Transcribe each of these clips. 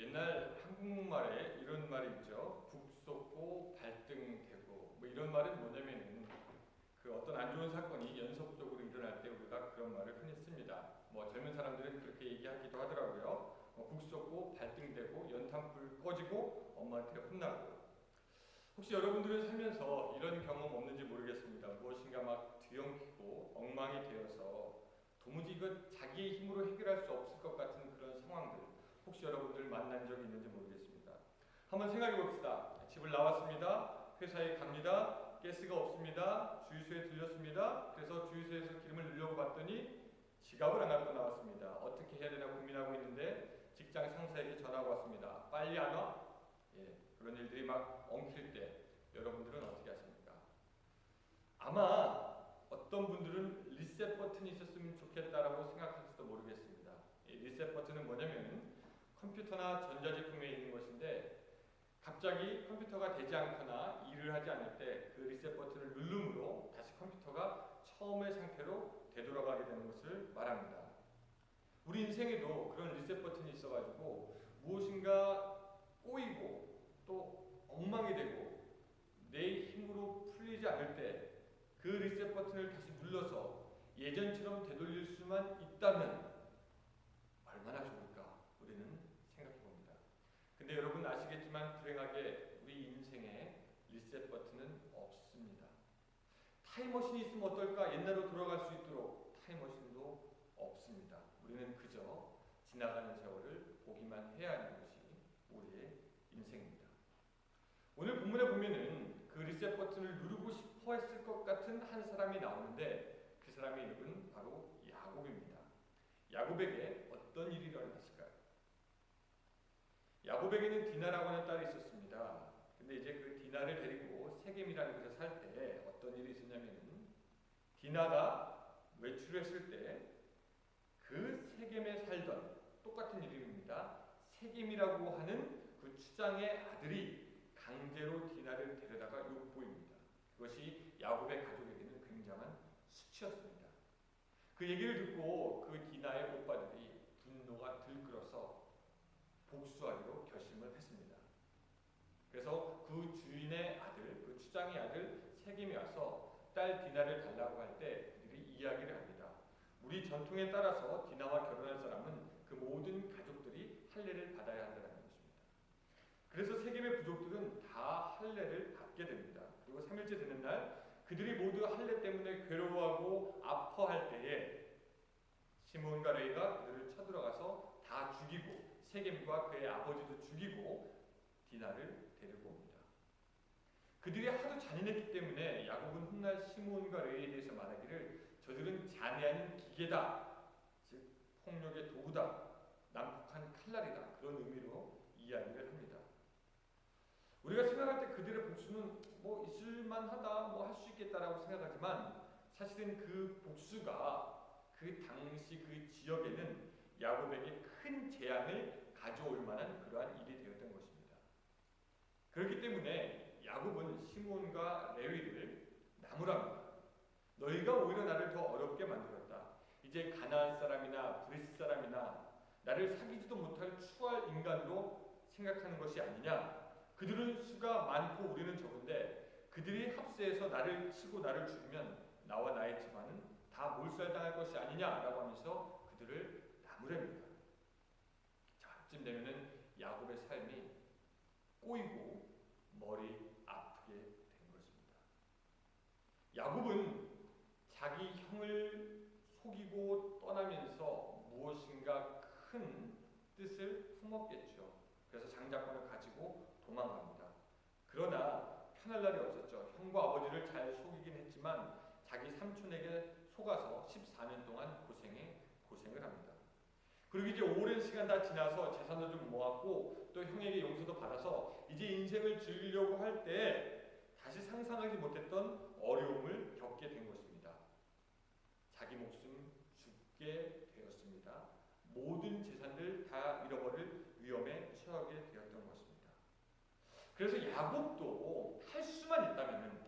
옛날 한국말에 이런 말이 있죠. 국 쏟고 발등 대고. 뭐 이런 말은 뭐냐면은 그 어떤 안 좋은 사건이 연속적으로 일어날 때 우리가 그런 말을 흔히 씁니다. 뭐 젊은 사람들은 그렇게 얘기하기도 하더라고요. 국 쏟고 발등 대고 연탄불 꺼지고 엄마한테 혼나고. 혹시 여러분들은 살면서 이런 경험 없는지 모르겠습니다. 무엇인가 막 뒤엉키고 엉망이 되어서 도무지 이거 자기의 힘으로 해결할 수 없을 것 같은 그런 상황들 혹시 여러분들 만난 적이 있는지 모르겠습니다. 한번 생각해 봅시다. 집을 나왔습니다. 회사에 갑니다. 가스가 없습니다. 주유소에 들렸습니다. 그래서 주유소에서 기름을 넣으려고 봤더니 지갑을 안 갖고 나왔습니다. 어떻게 해야 되나 고민하고 있는데 직장 상사에게 전화가 왔습니다. 빨리 안 와? 예, 그런 일들이 막 엉킬 때 여러분들은 어떻게 하십니까? 아마 어떤 분들은 리셋 버튼이 있었으면 좋겠다라고 생각할지도 모르겠습니다. 이 리셋 버튼은 뭐냐면 컴퓨터나 전자제품에 있는 것인데 갑자기 컴퓨터가 되지 않거나 일을 하지 않을 때 그 리셋 버튼을 누름으로 다시 컴퓨터가 처음의 상태로 되돌아가게 되는 것을 말합니다. 우리 인생에도 그런 리셋 버튼이 있어가지고 무엇인가 꼬이고 또 엉망이 되고 내 힘으로 풀리지 않을 때 그 리셋 버튼을 다시 눌러서 예전처럼 되돌릴 수만 있다면 얼마나 좋을까 우리는 생각해 봅니다. 근데 여러분 아시겠지만 불행하게 우리 인생에 리셋 버튼은 없습니다. 타임머신이 있으면 어떨까? 옛날로 돌아갈 수 있도록 타임머신도 없습니다. 우리는 그저 지나가는 세월을 보기만 해야 하는 것이 우리의 인생입니다. 오늘 본문에 보면은 그 리셋 버튼을 누르고 싶어 했을 것 같은 한 사람이 나오는데 그 사람의 이름은 바로 야곱입니다. 야곱에게 어떤 일이 일어났을까요? 야곱에게는 디나라고 하는 딸이 있었습니다. 근데 이제 그 디나를 데리고 세겜이라는 곳에 살 때 어떤 일이 있었냐면은 디나가 외출했을 때 그 세겜에 살던 똑같은 이름입니다. 세겜이라고 하는 그 추장의 아들이 강제로 디나를 데려다가 욕보입니다. 그것이 야곱의 가족에게는 굉장한 수치였습니다. 그 얘기를 듣고 그 디나의 오빠들이 분노가 들끓어서 복수하기로 결심을 했습니다. 그래서 그 주인의 아들, 그 추장의 아들 세겜이 와서 딸 디나를 달라고 할 때 그들이 이야기를 합니다. 우리 전통에 따라서 디나와 결혼할 사람은 그 모든 가족들이 할례를 받아야 한다는 것입니다. 그래서 세겜의 부족들은 다 할례를 받게 됩니다. 그리고 3일째 되는 날 그들이 모두 할례 때문에 괴로워하고 아파할 때에 시므온과 레위가 그들을 쳐들어가서 다 죽이고 세겜과 그의 아버지도 죽이고 디나를 데리고 옵니다. 그들이 하도 잔인했기 때문에 야곱은 훗날 시므온과 레위에 대해서 말하기를 저들은 잔해하는 기계다. 즉 폭력의 도구다. 난폭한 칼날이다. 그런 의미로 이야기를 합니다. 우리가 생각할 때 그들의 복수는 뭐 있을만하다, 뭐 할 수 있겠다라고 생각하지만 사실은 그 복수가 그 당시 그 지역에는 야곱에게 큰 재앙을 가져올 만한 그러한 일이 되었던 것입니다. 그렇기 때문에 야곱은 시므온과 레위를 나무랍니다. 너희가 오히려 나를 더 어렵게 만들었다. 이제 가나안 사람이나 브리스 사람이나 나를 사귀지도 못할 추할 인간으로 생각하는 것이 아니냐. 그들은 수가 많고 우리는 적은데 그들이 합세해서 나를 치고 나를 죽이면 나와 나의 집안은 다 몰살당할 것이 아니냐라고 하면서 그들을 나무랍니다. 자, 이쯤 되면은 야곱의 삶이 꼬이고 머리 아프게 된 것입니다. 야곱은 자기 형을 속이고 떠나면서 무엇인가 큰 뜻을 품었겠죠. 그래서 장자권을 가지고 도망갑니다. 그러나 편할 날이 없었죠. 형과 아버지를 잘 속이긴 했지만 자기 삼촌에게 속아서 14년 동안 고생을 합니다. 그리고 이제 오랜 시간 다 지나서 재산도 좀 모았고 또 형에게 용서도 받아서 이제 인생을 즐기려고 할 때 다시 상상하지 못했던 어려움을 겪게 된 것입니다. 자기 목숨 죽게 되었습니다. 모든 재산을 다 잃어버릴 위험에 처하게 되었던 것입니다. 그래서 야곱도 할 수만 있다면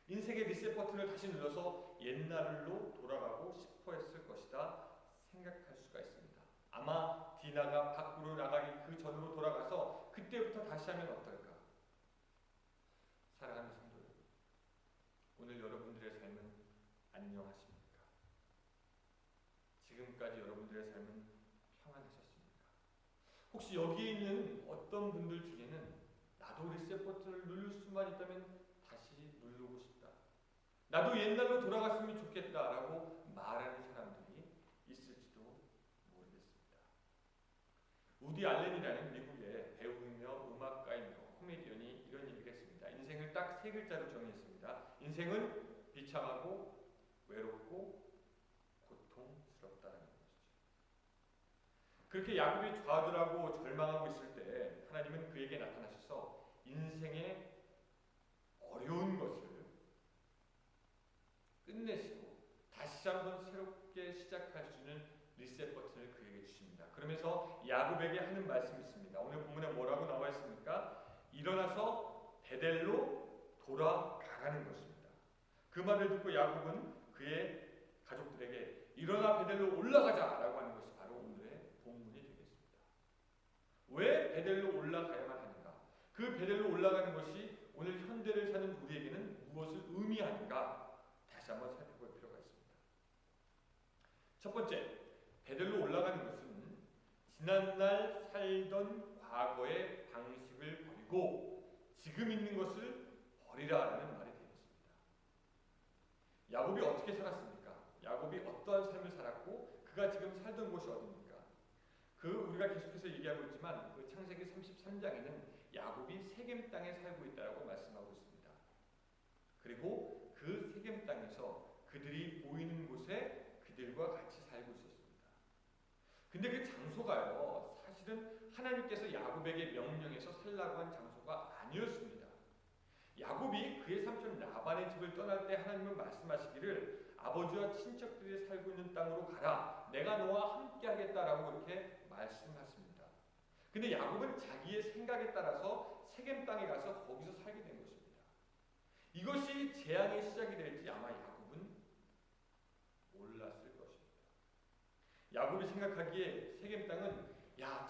인생의 리셋 버튼을 다시 눌러서 옛날로 돌아가고 싶어 했을 것이다 생각할 수가 있습니다. 아마 디나가 밖으로 나가기 그 전으로 돌아가서 그때부터 다시 하면 어떨까? 사랑하는 성도 여러분, 오늘 여러분들의 삶은 안녕하십니까? 지금까지 여러분들의 삶은 평안하셨습니까? 혹시 여기 있는 어떤 분들 중에는 나도 리셋 버튼을 누를 수만 있다면 다시 누르고 싶다, 나도 옛날로 돌아갔으면 좋겠다라고 말하는 사람들이 있을지도 모르겠습니다. 우디 알렌이라는 미국의 배우이며 음악가이며 코미디언이 이런 얘기를 했습니다. 인생을 딱 세 글자로 정의했습니다. 인생은 비참하고 외롭고 고통스럽다는 것이죠. 그렇게 야곱이 좌절하고 절망하고 있을 때 하나님은 그에게 나타나셔서 인생의 어려운 것을 끝내시고 다시 한번 새롭게 시작할 수 있는 리셋 버튼을 그에게 주십니다. 그러면서 야곱에게 하는 말씀이 있습니다. 오늘 본문에 뭐라고 나와 있습니까? 일어나서 베델로 돌아가라는 것입니다. 그 말을 듣고 야곱은 그의 가족들에게 일어나 베델로 올라가자라고 하는 것이 바로 오늘의 본문이 되겠습니다. 왜 베델로 올라가야만 하는가? 그 베델로 올라가는 것이 오늘 현대를 사는 우리에게는 무엇을 의미하는가? 다시 한번 살펴볼 필요가 있습니다. 첫 번째, 베델로 올라가는 것은 지난날 살던 과거의 방식을 버리고 지금 있는 것을 버리라라는 말이 되겠습니다. 야곱이 어떻게 살았습니까? 야곱이 어떠한 삶을 살았고 그가 지금 살던 곳이 어디입니까? 우리가 계속해서 얘기하고 있지만 그 창세기 33장에는 야곱이 세겜 땅에 살고 있다고 말씀하고 있습니다. 그리고 그 세겜 땅에서 그들이 보이는 곳에 그들과 같이 살고 있었습니다. 근데 그 장소가요, 사실은 하나님께서 야곱에게 명령해서 살라고 한 장소가 아니었습니다. 야곱이 그의 삼촌 라반의 집을 떠날 때 하나님은 말씀하시기를 아버지와 친척들이 살고 있는 땅으로 가라, 내가 너와 함께 하겠다라고 그렇게 말씀하십니다. 근데 야곱은 자기의 생각에 따라서 세겜 땅에 가서 거기서 살게 된 것입니다. 이것이 재앙의 시작이 될지 아마 야곱은 몰랐을 것입니다. 야곱이 생각하기에 세겜 땅은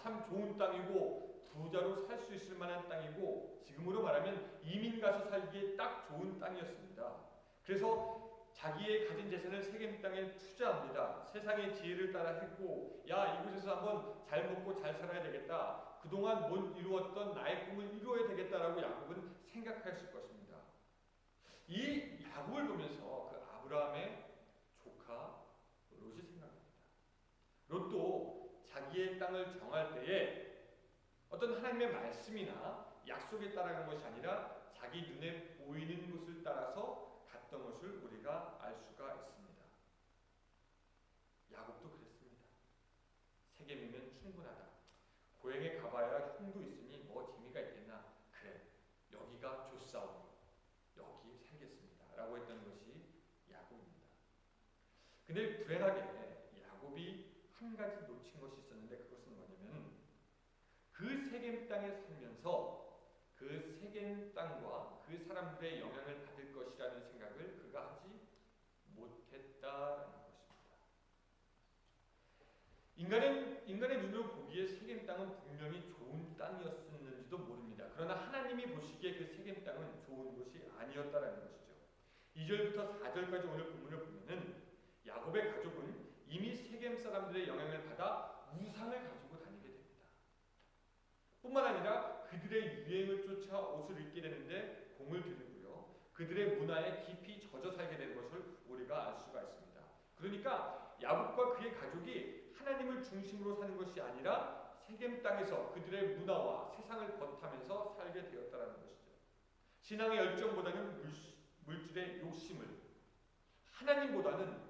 참 좋은 땅이고 부자로 살 수 있을 만한 땅이고 지금으로 말하면 이민 가서 살기에 딱 좋은 땅이었습니다. 그래서 자기의 가진 재산을 세겜 땅에 투자합니다. 세상의 지혜를 따라 했고 이곳에서 한번 잘 먹고 잘 살아야 되겠다, 그동안 못 이루었던 나의 꿈을 이루어야 되겠다라고 야곱은 생각했을 것입니다. 이 야곱을 보면서 그 아브라함의 조카 롯이 생각합니다. 롯도 자기의 땅을 정할 때에 어떤 하나님의 말씀이나 약속에 따라가는 것이 아니라 자기 눈에 보이는 곳을 따라서 갔던 것을 우리가 알 수가 있습니다. 야곱도 그랬습니다. 세겜이면 충분하다. 고향에 가봐야 흉도 있으니 뭐 재미가 있겠나. 그래, 여기가 좋사오니 여기 살겠습니다 라고 했던 것이 야곱입니다. 근데 불행하게 야곱이 한 가지 놓친 것이 있었는데 그것은 뭐냐면 그 세겜 땅에 살면서 그 세겜 땅과 그 사람들의 영향을 받을 것이라는 생각을 그가 하지 못했다라는 것입니다. 인간의 눈으로 보기에 세겜 땅은 분명히 좋은 땅이었는지도 모릅니다. 그러나 하나님이 보시기에 그 세겜 땅은 좋은 곳이 아니었다라는 것이죠. 2절부터 4절까지 오늘 본문을 보면은 야곱의 가족은 이미 세겜 사람들의 영향을 받아 우상을 가지고 다니게 됩니다. 뿐만 아니라 그들의 유행을 쫓아 옷을 입게 되는데 공을 들이고요, 그들의 문화에 깊이 젖어 살게 되는 것을 우리가 알 수가 있습니다. 그러니까 야곱과 그의 가족이 하나님을 중심으로 사는 것이 아니라 세겜 땅에서 그들의 문화와 세상을 겉하면서 살게 되었다는 것이죠. 신앙의 열정보다는 물질의 욕심을, 하나님보다는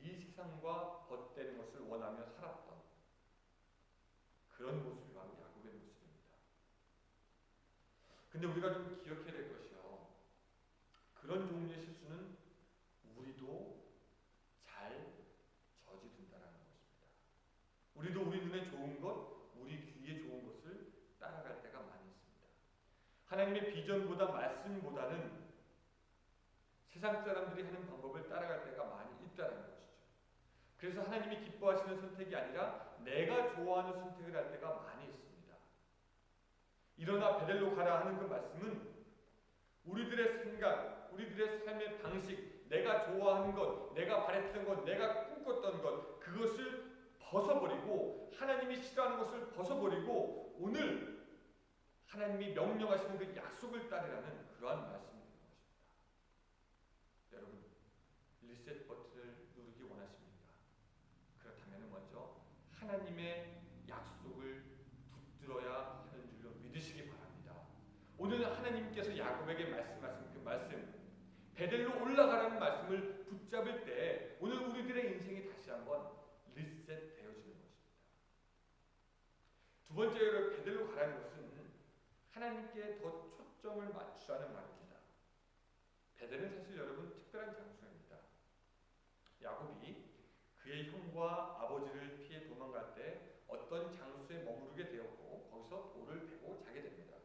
이 세상과 겉되는 것을 원하며 살았던 그런 모습이 바로 야곱의 모습입니다. 근데 우리가 좀 기억해야 될 것이요, 그런 종류의 실수는 우리도 잘 저지른다는 것입니다. 우리도 우리 눈에 좋은 것, 우리 귀에 좋은 것을 따라갈 때가 많이 있습니다. 하나님의 비전보다 말씀보다는 세상 사람들이 하는 방법을 따라갈 때가 많이 있다는 것이죠. 그래서 하나님이 기뻐하시는 선택이 아니라 내가 좋아하는 선택을 할 때가 많이 있습니다. 일어나 베델로 가라 하는 그 말씀은 우리들의 생각, 우리들의 삶의 방식, 내가 좋아하는 것, 내가 바랬던 것, 내가 꿈꿨던 것, 그것을 벗어버리고 하나님이 싫어하는 것을 벗어버리고 오늘 하나님이 명령하시는 그 약속을 따르라는 그러한 말씀이 되는 것입니다. 여러분, 리셋 버튼을 누르기 원하십니까? 그렇다면 먼저 하나님의 약속을 붙들어야 하는 줄로 믿으시기 바랍니다. 오늘 하나님께서 야곱에게 말씀하신 그 말씀, 베델로 올라가라는 말씀을 붙잡을 때 오늘 우리들의 인생이 다시 한번 리셋되어지는 것입니다. 두 번째로 베델로 가라는 것은 하나님께 더 초점을 맞추라는 말입니다. 베델은 사실 여러분 특별한 장소입니다. 야곱이 그의 형과 아버지를 피해 도망갈 때 어떤 장소에 머무르게 되었고 거기서 돌을 베고 자게 됩니다.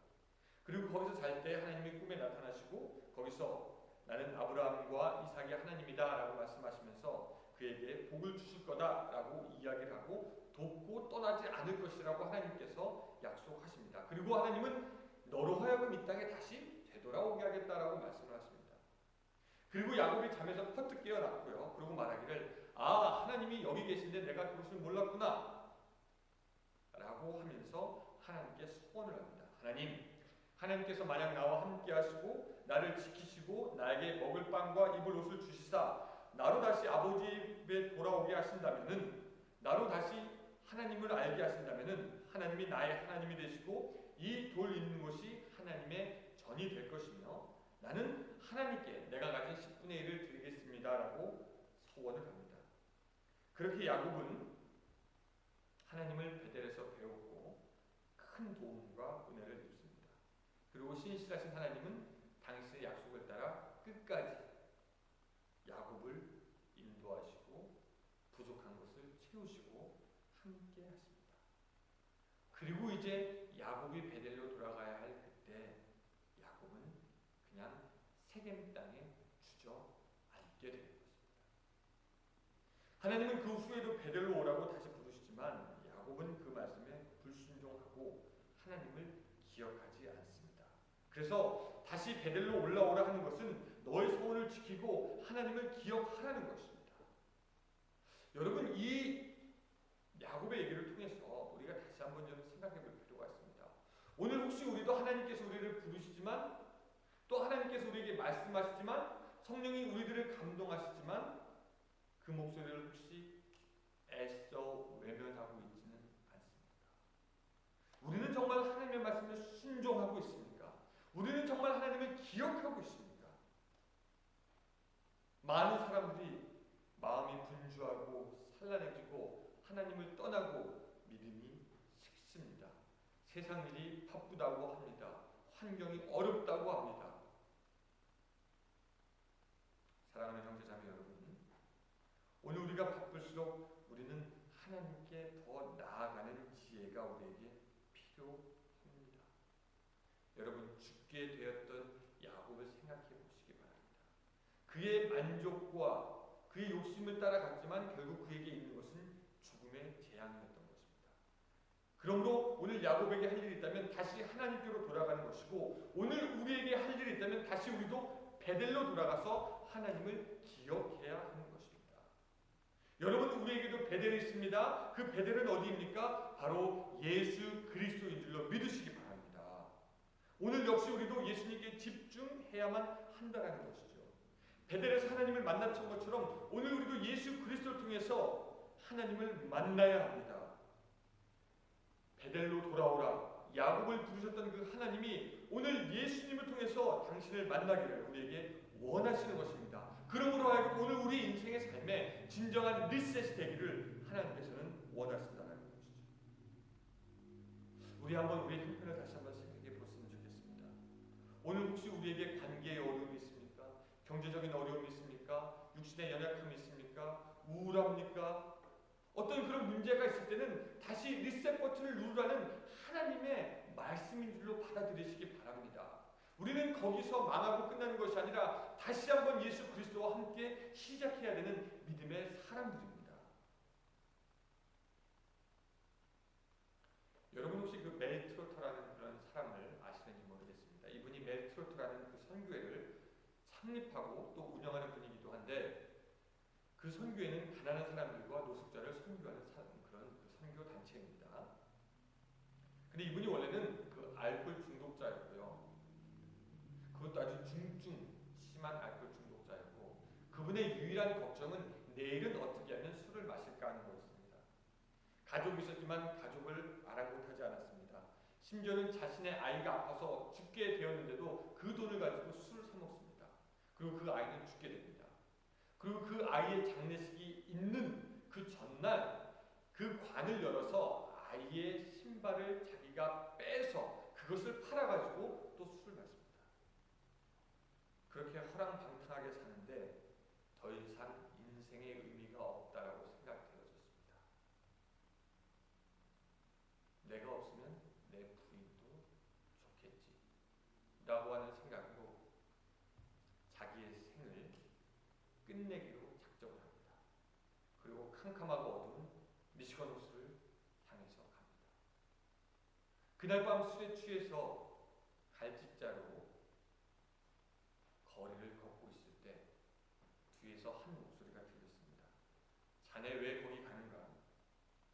그리고 거기서 잘 때 하나님이 꿈에 나타나시고 거기서 나는 아브라함과 이삭의 하나님이다 라고 말씀하시면서 그에게 복을 주실 거다 라고 이야기를 하고 돕고 떠나지 않을 것이라고 하나님께서 약속하십니다. 그리고 하나님은 너로 하여금 이 땅에 다시 되돌아오게 하겠다라고 말씀을 하십니다. 그리고 야곱이 잠에서 퍼뜩 깨어났고요. 그리고 말하기를 하나님이 여기 계신데 내가 그것을 몰랐구나 라고 하면서 하나님께 소원을 합니다. 하나님께서 만약 나와 함께 하시고 나를 지키시고 나에게 먹을 빵과 입을 옷을 주시사 나로 다시 아버지 집에 돌아오게 하신다면은, 나로 다시 하나님을 알게 하신다면은 하나님이 나의 하나님이 되시고 이 돌 있는 곳이 하나님의 전이 될 것이며 나는 하나님께 내가 가진 10분의 1을 드리겠습니다 라고 소원을 합니다. 그렇게 야곱은 하나님을 베델에서 배웠고 큰 도움과 은혜를 입습니다. 그리고 신실하신 하나님은 당신의 약속을 따라 끝까지 야곱을 인도하시고 부족한 것을 채우시고 함께 하십니다. 그리고 이제 야곱이 베델로 돌아가야 할 그때 야곱은 그냥 세겜 땅에 주저앉게 되는 것입니다. 하나님은 그 후에도 베델로 오라고 다시 부르시지만 야곱은 그 말씀에 불순종하고 하나님을 기억하지 않습니다. 그래서 다시 베델로 올라오라 하는 것은 너의 소원을 지키고 하나님을 기억하라는 것입니다. 여러분, 이 야곱의 얘기를 통해서 우리가 다시 한번 좀 생각해 볼 필요가 있습니다. 오늘 혹시 우리도 하나님께서 우리를 부르시지만 또 하나님께서 우리에게 말씀하시지만 성령이 우리들을 감동하시지만 그 목소리를 혹시 애써 외면하고 있지는 않습니까? 우리는 정말 하나님의 말씀에 순종하고 있습니까? 우리는 정말 하나님을 기억하고 있습니까? 많은 사람들이 마음이 분주하고 산란해지고 하나님을 떠나고 믿음이 식습니다. 세상 일이 바쁘다고 합니다. 환경이 어렵다고 합니다. 사랑하는 형제자매 여러분, 오늘 우리가 바쁠수록 우리는 하나님께 더 나아가는 지혜가 우리에게 필요합니다. 여러분, 죽게 되었던 야곱을 생각해 보시기 바랍니다. 그의 만족과 그의 욕심을 따라갔지만 결국 그에게 있는 것은 죽음의 재앙이었던 것입니다. 그러므로 오늘 야곱에게 할 일이 있다면 다시 하나님께로 돌아가는 것이고, 오늘 우리에게 할 일이 있다면 다시 우리도 베델로 돌아가서 하나님을 기억해야 하는 것입니다. 여러분, 우리에게도 베델이 있습니다. 그 베델은 어디입니까? 바로 예수 그리스도인 줄로 믿으시기 바랍니다. 오늘 역시 우리도 예수님께 집중해야만 한다는 것이죠. 베델에서 하나님을 만났던 것처럼 오늘 우리도 예수 그리스도를 통해서 하나님을 만나야 합니다. 베델로 돌아오라, 야곱을 부르셨던 그 하나님이 오늘 예수님을 통해서 당신을 만나기를 우리에게 원하시는 것입니다. 그러므로 하여금 오늘 우리 인생의 삶에 진정한 리셋이 되기를 하나님께서는 원하신다는 것이죠. 우리 한번 우리의 형편을 다시 한번 생각해 보았으면 좋겠습니다. 오늘 혹시 우리에게 관계의 어려움이 있습니까? 경제적인 어려움이 있습니까? 육신의 연약함이 있습니까? 우울합니까? 어떤 그런 문제가 있을 때는 다시 리셋 버튼을 누르라는 하나님의 말씀인 줄로 받아들이시기 바랍니다. 우리는 거기서 망하고 끝나는 것이 아니라 다시 한번 예수 그리스도와 함께 시작해야 되는 믿음의 사람들입니다. 창립하고 또 운영하는 분이기도 한데 그 선교회는 가난한 사람들과 노숙자를 선교하는 그런 그 선교 단체입니다. 근데 이분이 원래는 그 알코올 중독자였고요. 그것도 아주 중증 심한 알코올 중독자였고 그분의 유일한 걱정은 내일은 어떻게 하면 술을 마실까 하는 거였습니다. 가족이 있었지만 가족을 아랑곳하지 않았습니다. 심지어는 자신의 아이가 아파서 죽게 되었는데도 그 돈을 가지고 술을 사 먹습니다. 그리고 그 아이는 죽게 됩니다. 그리고 그 아이의 장례식이 있는 그 전날 그 관을 열어서 아이의 신발을 자기가 빼서 그것을 팔아가지고 또 술을 마십니다. 그렇게 허랑방탕하게 사는데 더 이상 인생의 의미가 없다라고 생각되어졌습니다. 내가 없으면 내 부인도 좋겠지 라고 하는 생각으로 자기의 생을 끝내기로 작정을 합니다. 그리고 캄캄하고 어두운 미시건 호수를 향해서 갑니다. 그날 밤 술에 취해서 갈짓자로 거리를 걷고 있을 때 뒤에서 한 목소리가 들렸습니다. 자네 왜 거기 가는가?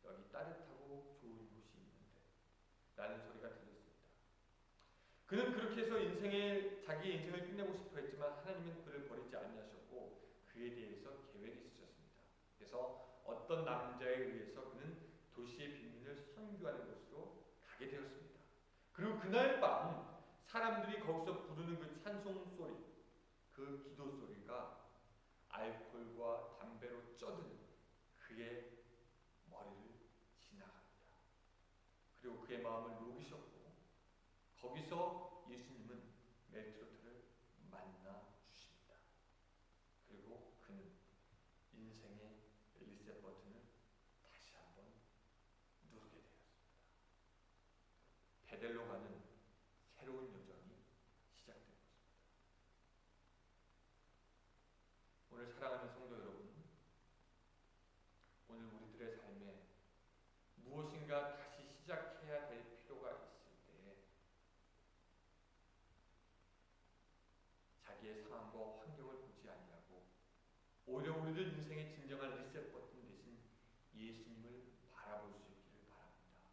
여기 따뜻하고 좋은 곳이 있는데 라는 소리가 들렸습니다. 그는 그렇게 해서 자기의 인생을 끝내고 싶어 했지만 하나님은 그를 버리지 아니하셨고 그에 대해서 계획이 있으셨습니다. 그래서 어떤 남자에 의해서 그는 도시의 빈민을 선교하는 곳으로 가게 되었습니다. 그리고 그날 밤 사람들이 거기서 부르는 그 찬송 소리, 그 기도 소리가 알코올과 담배로 쪄든 그의 머리를 지나갑니다. 그리고 그의 마음을 녹이셨고 거기서 예수님은 멜트로트를 만나 주십니다. 그리고 그는 인생의 리셋 버튼을 다시 한번 누르게 되었습니다. 베델로 가는 새로운 여정이 시작된 것입니다. 오늘 사랑하는 성도 여러분, 오늘 우리들의 삶에 무엇인가 다시 시작해야 될 필요가 있을 때 자기의 상황과 환경을 보지 아니하고 오히려 우리들 인생의 진정한 리셋 버튼 대신 예수님을 바라볼 수 있기를 바랍니다.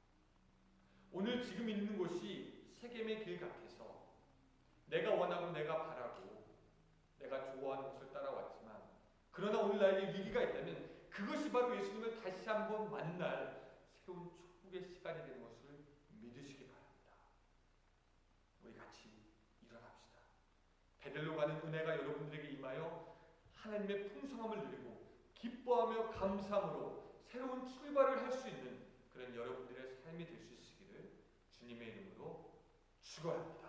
오늘 지금 있는 곳이 세겜의 길 같아서 내가 원하고 내가 바라고 내가 좋아하는 것을 따라왔지만 그러나 오늘 나에게 위기가 있다면 그것이 바로 예수님을 다시 한번 만날 새로운 축복의 시간이 되는 것을 믿으시기 바랍니다. 우리 같이 일어납시다. 베델로 가는 은혜가 여러분들에게 임하여 하나님의 풍성함을 누리고 기뻐하며 감사함으로 새로운 출발을 할 수 있는 그런 여러분들의 삶이 될 수 있으기를 주님의 이름으로 축원합니다.